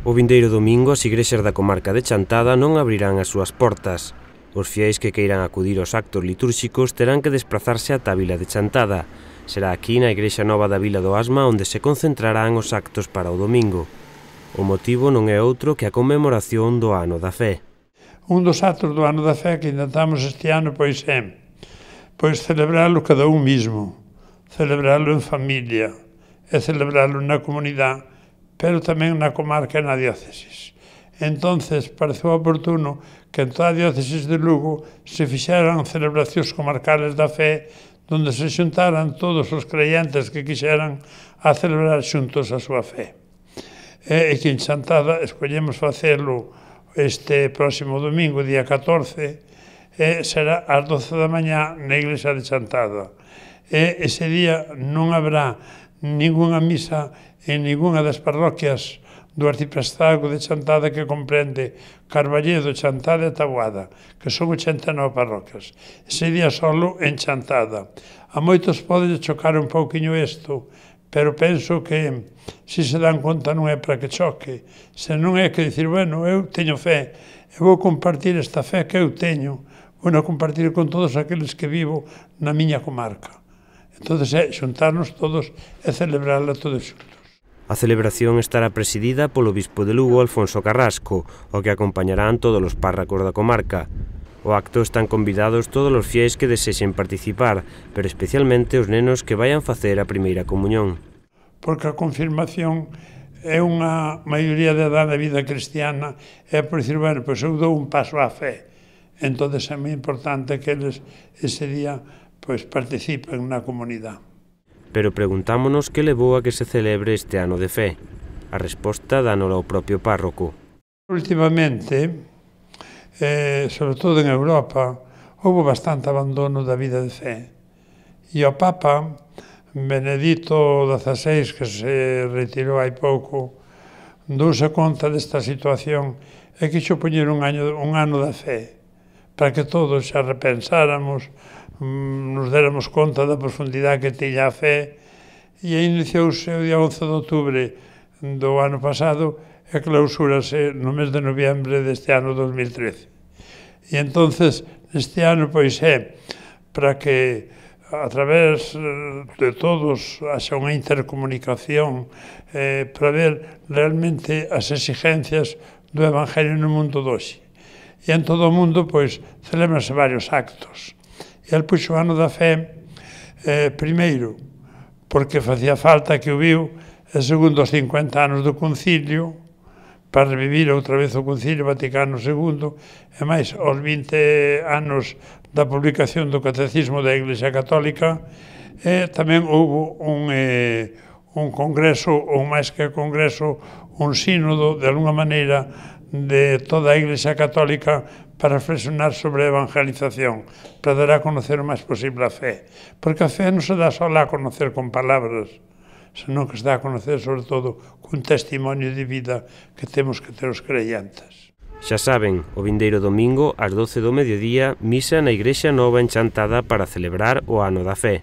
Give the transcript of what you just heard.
O vindeiro domingo as igrexas da comarca de Chantada non abrirán as súas portas. Os fiéis que queiran acudir aos actos litúrxicos terán que desplazarse ata a vila de Chantada. Será aquí na igrexa nova da vila do Asma onde se concentrarán os actos para o domingo. O motivo non é outro que a conmemoración do Ano da Fe. Un dos actos do Ano da Fe que intentamos este ano é celebralo cada un mismo, celebralo en familia e celebralo na comunidade, pero tamén na comarca e na diócesis. Entonces, pareceu oportuno que en toda a diócesis de Lugo se fixeran celebracións comarcales da fe onde se xuntaran todos os creyentes que quixeran a celebrar xuntos a súa fe. E que en Chantada escollemos facelo este próximo domingo, día 14, será ás 12 da mañá na iglesia de Chantada. Ese día non habrá ningunha misa en ningunha das parroquias do arciprestazgo de Chantada que comprende Carballedo, Chantada e Taboada, que son 89 parroquias. Ese día solo en Chantada. A moitos pode chocar un pouquiño isto, pero penso que, se se dan conta, non é para que choque, se non é que dicir, bueno, eu teño fe, eu vou compartir esta fe que eu teño, vou compartir con todos aqueles que vivo na miña comarca. Entón, xuntarnos todos e celebrarla todos xuntos. A celebración estará presidida polo bispo de Lugo, Alfonso Carrasco, o que acompañarán todos os párracos da comarca. O acto están convidados todos os fiéis que desexen participar, pero especialmente os nenos que vayan facer a primeira comunión. Porque a confirmación é unha maioría de edad da vida cristiana, é por dicir, bueno, pois eu dou un paso á fe. Entón é moi importante que eles ese día participen na comunidade. Pero preguntámonos que levou a que se celebre este Ano de Fe. A resposta dánola o propio párroco. Últimamente, sobre todo en Europa, houve bastante abandono da vida de fe. E o Papa Benedito XVI, que se retirou hai pouco, douse conta desta situación e quixo poñer un ano da fe, para que todos xa repensáramos, nos déramos conta da profundidade que tiña a fe, e iniciouse o día 11 de outubro do ano pasado e clausúrase no mes de noviembre deste ano 2013. E entonces, este ano, é para que a través de todos haxa unha intercomunicación para ver realmente as exigencias do Evangelio no mundo doxe. E en todo o mundo, celebranse varios actos. E el puxo o Ano da Fe, primeiro, porque facía falta que o viu, e segundo, os 50 anos do Concilio, para revivir outra vez o Concilio Vaticano II, e máis, aos 20 anos da publicación do Catecismo da Iglesia Católica, e tamén houve un congreso, ou máis que congreso, un sínodo, de alguna maneira, de toda a Iglesia Católica para reflexionar sobre a evangelización, para dar a conocer o máis posible a fe. Porque a fe non se dá só a conocer con palabras, senón que se dá a conocer, sobre todo, cun testimonio de vida que temos que ter os creyentes. Xa saben, o vindeiro domingo, ás 12 do mediodía, misa na igrexa nova en Chantada para celebrar o Ano da Fe.